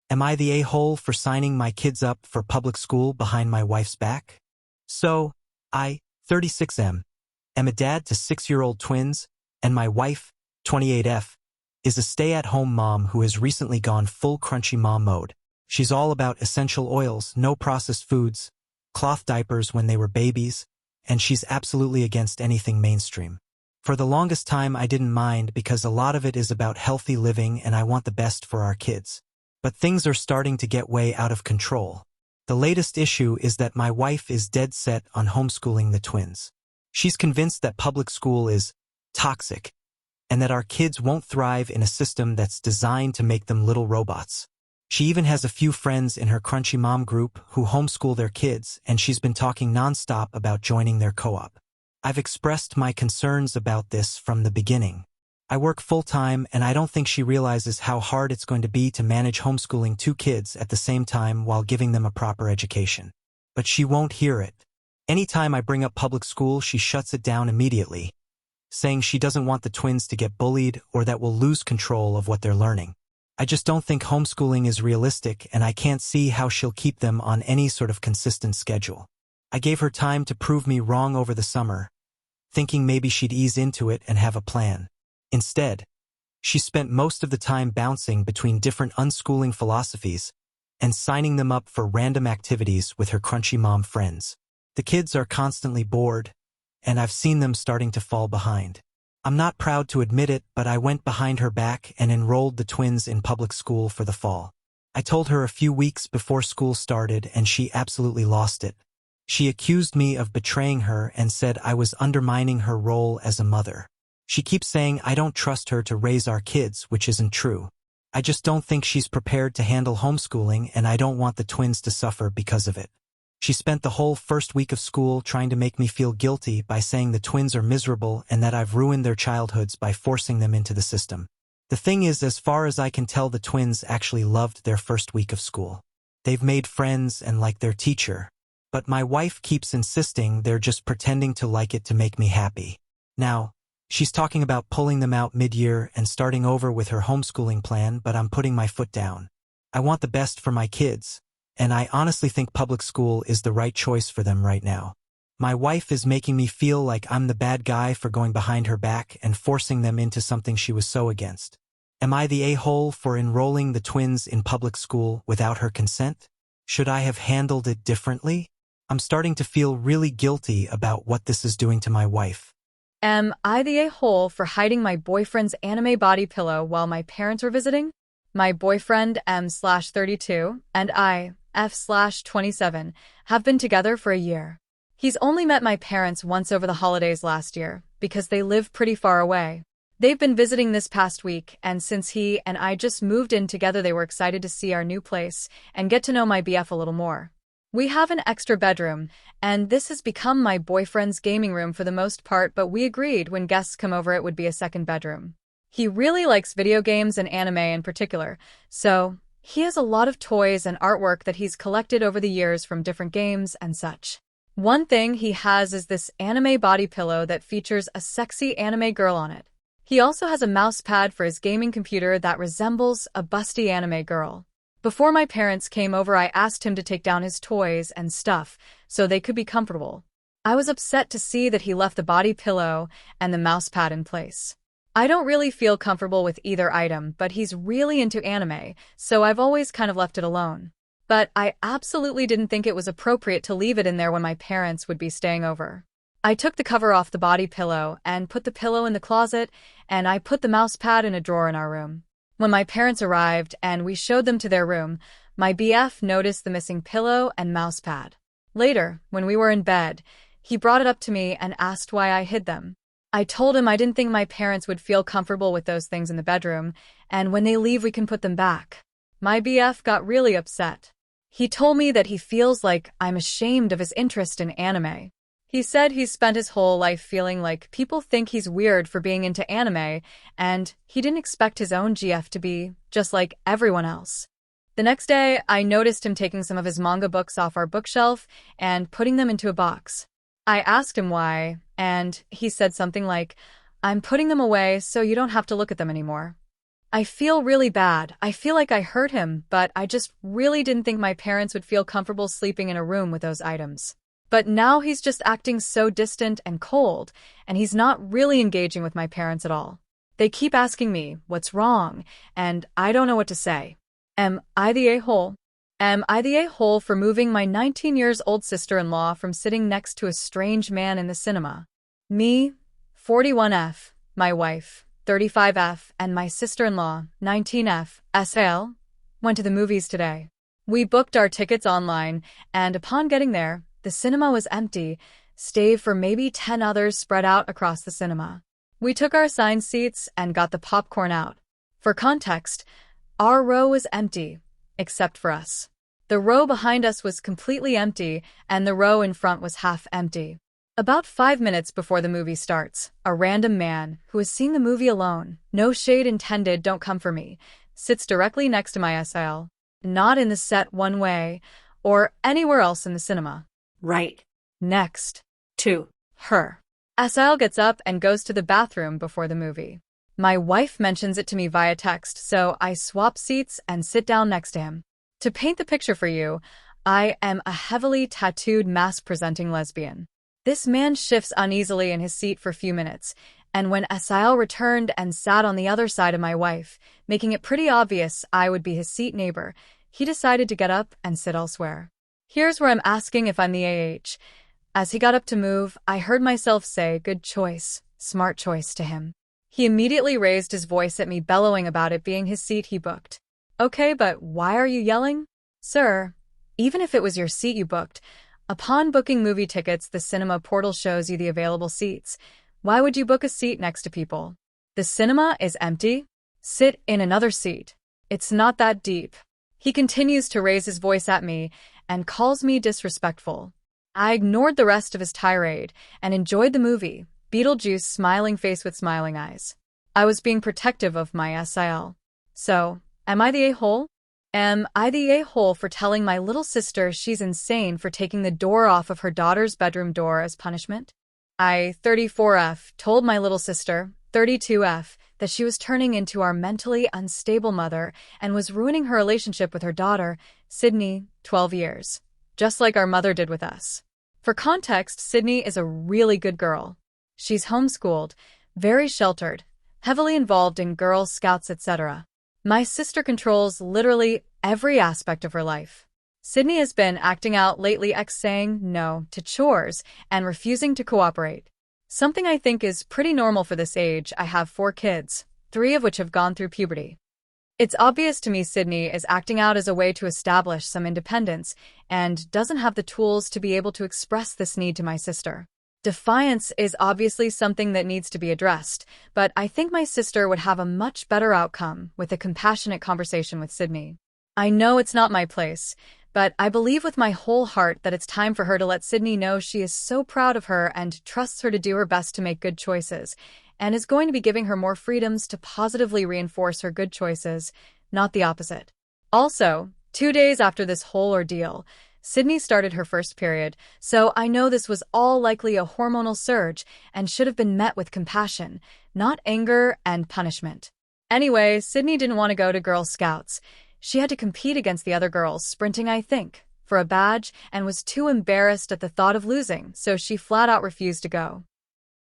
Am I the a-hole for signing my kids up for public school behind my wife's back? So, I, 36M, am a dad to 6-year-old twins, and my wife, 28F, is a stay-at-home mom who has recently gone full crunchy mom mode. She's all about essential oils, no processed foods, cloth diapers when they were babies, and she's absolutely against anything mainstream. For the longest time I didn't mind because a lot of it is about healthy living and I want the best for our kids. But things are starting to get way out of control. The latest issue is that my wife is dead set on homeschooling the twins. She's convinced that public school is toxic and that our kids won't thrive in a system that's designed to make them little robots. She even has a few friends in her Crunchy Mom group who homeschool their kids, and she's been talking nonstop about joining their co-op. I've expressed my concerns about this from the beginning. I work full-time, and I don't think she realizes how hard it's going to be to manage homeschooling 2 kids at the same time while giving them a proper education. But she won't hear it. Anytime I bring up public school, she shuts it down immediately, saying she doesn't want the twins to get bullied or that we'll lose control of what they're learning. I just don't think homeschooling is realistic, and I can't see how she'll keep them on any sort of consistent schedule. I gave her time to prove me wrong over the summer, thinking maybe she'd ease into it and have a plan. Instead, she spent most of the time bouncing between different unschooling philosophies and signing them up for random activities with her Crunchy Mom friends. The kids are constantly bored, and I've seen them starting to fall behind. I'm not proud to admit it, but I went behind her back and enrolled the twins in public school for the fall. I told her a few weeks before school started, and she absolutely lost it. She accused me of betraying her and said I was undermining her role as a mother. She keeps saying I don't trust her to raise our kids, which isn't true. I just don't think she's prepared to handle homeschooling, and I don't want the twins to suffer because of it. She spent the whole first week of school trying to make me feel guilty by saying the twins are miserable and that I've ruined their childhoods by forcing them into the system. The thing is, as far as I can tell, the twins actually loved their first week of school. They've made friends and like their teacher. But my wife keeps insisting they're just pretending to like it to make me happy. Now, she's talking about pulling them out mid-year and starting over with her homeschooling plan, but I'm putting my foot down. I want the best for my kids, and I honestly think public school is the right choice for them right now. My wife is making me feel like I'm the bad guy for going behind her back and forcing them into something she was so against. Am I the a-hole for enrolling the twins in public school without her consent? Should I have handled it differently? I'm starting to feel really guilty about what this is doing to my wife. Am I the a-hole for hiding my boyfriend's anime body pillow while my parents were visiting? My boyfriend, M/32, and I, F/27, have been together for a year. He's only met my parents once over the holidays last year, because they live pretty far away. They've been visiting this past week, and since he and I just moved in together, they were excited to see our new place and get to know my BF a little more. We have an extra bedroom, and this has become my boyfriend's gaming room for the most part, but we agreed when guests come over it would be a second bedroom. He really likes video games and anime in particular, so he has a lot of toys and artwork that he's collected over the years from different games and such. One thing he has is this anime body pillow that features a sexy anime girl on it. He also has a mouse pad for his gaming computer that resembles a busty anime girl. Before my parents came over, I asked him to take down his toys and stuff so they could be comfortable. I was upset to see that he left the body pillow and the mouse pad in place. I don't really feel comfortable with either item, but he's really into anime, so I've always kind of left it alone. But I absolutely didn't think it was appropriate to leave it in there when my parents would be staying over. I took the cover off the body pillow and put the pillow in the closet, and I put the mouse pad in a drawer in our room. When my parents arrived and we showed them to their room, my BF noticed the missing pillow and mouse pad. Later, when we were in bed, he brought it up to me and asked why I hid them. I told him I didn't think my parents would feel comfortable with those things in the bedroom, and when they leave we can put them back. My BF got really upset. He told me that he feels like I'm ashamed of his interest in anime. He said he's spent his whole life feeling like people think he's weird for being into anime, and he didn't expect his own GF to be just like everyone else. The next day, I noticed him taking some of his manga books off our bookshelf and putting them into a box. I asked him why, and he said something like, "I'm putting them away so you don't have to look at them anymore." I feel really bad. I feel like I hurt him, but I just really didn't think my parents would feel comfortable sleeping in a room with those items. But now he's just acting so distant and cold, and he's not really engaging with my parents at all. They keep asking me, what's wrong? And I don't know what to say. Am I the a-hole? Am I the a-hole for moving my 19-year-old sister-in-law from sitting next to a strange man in the cinema? Me, 41F, my wife, 35F, and my sister-in-law, 19F, SL, went to the movies today. We booked our tickets online, and upon getting there, the cinema was empty, save for maybe 10 others spread out across the cinema. We took our assigned seats and got the popcorn out. For context, our row was empty, except for us. The row behind us was completely empty, and the row in front was half empty. About 5 minutes before the movie starts, a random man, who has seen the movie alone, no shade intended, don't come for me, sits directly next to my SL, not in the set one way, or anywhere else in the cinema. Right. Next. To her. SL gets up and goes to the bathroom before the movie. My wife mentions it to me via text, so I swap seats and sit down next to him. To paint the picture for you, I am a heavily tattooed mask-presenting lesbian. This man shifts uneasily in his seat for a few minutes, and when SL returned and sat on the other side of my wife, making it pretty obvious I would be his seat neighbor, he decided to get up and sit elsewhere. Here's where I'm asking if I'm the AH. As he got up to move, I heard myself say, "Good choice, smart choice," to him. He immediately raised his voice at me, bellowing about it being his seat he booked. Okay, but why are you yelling? Sir, even if it was your seat you booked, upon booking movie tickets, the cinema portal shows you the available seats. Why would you book a seat next to people? The cinema is empty? Sit in another seat. It's not that deep. He continues to raise his voice at me and calls me disrespectful. I ignored the rest of his tirade and enjoyed the movie, Beetlejuice smiling face with smiling eyes. I was being protective of my SIL. So, am I the a-hole? Am I the a-hole for telling my little sister she's insane for taking the door off of her daughter's bedroom door as punishment? I, 34F, told my little sister, 32F, that she was turning into our mentally unstable mother and was ruining her relationship with her daughter, Sydney, 12 years. Just like our mother did with us. For context, Sydney is a really good girl. She's homeschooled, very sheltered, heavily involved in Girl Scouts, etc. My sister controls literally every aspect of her life. Sydney has been acting out lately, saying no to chores and refusing to cooperate. Something I think is pretty normal for this age. I have 4 kids, 3 of which have gone through puberty. It's obvious to me Sydney is acting out as a way to establish some independence and doesn't have the tools to be able to express this need to my sister. Defiance is obviously something that needs to be addressed, but I think my sister would have a much better outcome with a compassionate conversation with Sydney. I know it's not my place, but I believe with my whole heart that it's time for her to let Sydney know she is so proud of her and trusts her to do her best to make good choices, and is going to be giving her more freedoms to positively reinforce her good choices, not the opposite. Also, 2 days after this whole ordeal, Sydney started her first period, so I know this was all likely a hormonal surge and should have been met with compassion, not anger and punishment. Anyway, Sydney didn't want to go to Girl Scouts. She had to compete against the other girls, sprinting, I think, for a badge, and was too embarrassed at the thought of losing, so she flat out refused to go.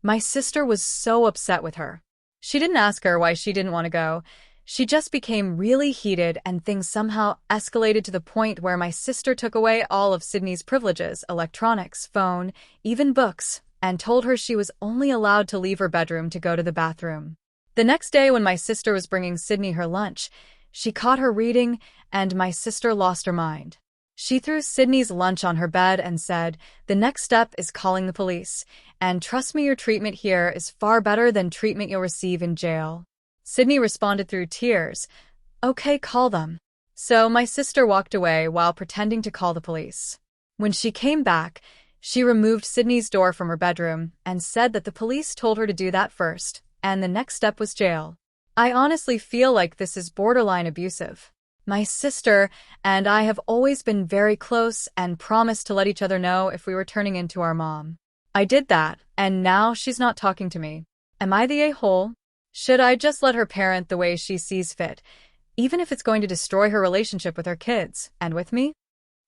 My sister was so upset with her. She didn't ask her why she didn't want to go. She just became really heated, and things somehow escalated to the point where my sister took away all of Sydney's privileges, electronics, phone, even books, and told her she was only allowed to leave her bedroom to go to the bathroom. The next day when my sister was bringing Sydney her lunch, she caught her reading, and my sister lost her mind. She threw Sydney's lunch on her bed and said, "The next step is calling the police, and trust me, your treatment here is far better than treatment you'll receive in jail." Sydney responded through tears, "Okay, call them." So my sister walked away while pretending to call the police. When she came back, she removed Sydney's door from her bedroom and said that the police told her to do that first, and the next step was jail. I honestly feel like this is borderline abusive. My sister and I have always been very close and promised to let each other know if we were turning into our mom. I did that, and now she's not talking to me. Am I the a-hole? Should I just let her parent the way she sees fit, even if it's going to destroy her relationship with her kids and with me?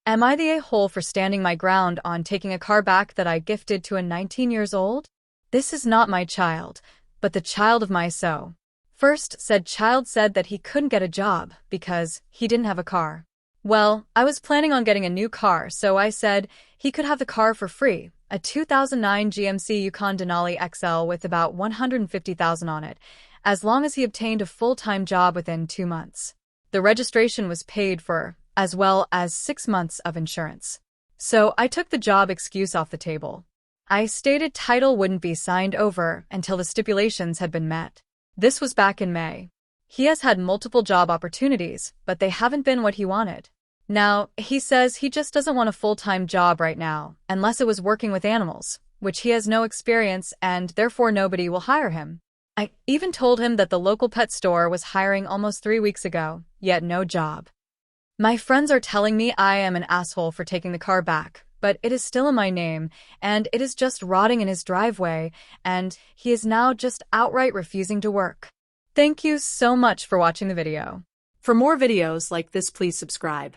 Am I the a-hole for standing my ground on taking a car back that I gifted to a 19 years old? This is not my child, but the child of my so. First, said child said that he couldn't get a job because he didn't have a car. Well, I was planning on getting a new car, so I said he could have the car for free, a 2009 GMC Yukon Denali XL with about 150,000 on it, as long as he obtained a full-time job within 2 months. The registration was paid for, as well as 6 months of insurance. So I took the job excuse off the table. I stated title wouldn't be signed over until the stipulations had been met. This was back in May. He has had multiple job opportunities, but they haven't been what he wanted. Now, he says he just doesn't want a full-time job right now, unless it was working with animals, which he has no experience and therefore nobody will hire him. I even told him that the local pet store was hiring almost 3 weeks ago, yet no job. My friends are telling me I am an asshole for taking the car back, but it is still in my name, and it is just rotting in his driveway, and he is now just outright refusing to work. Thank you so much for watching the video. For more videos like this, please subscribe.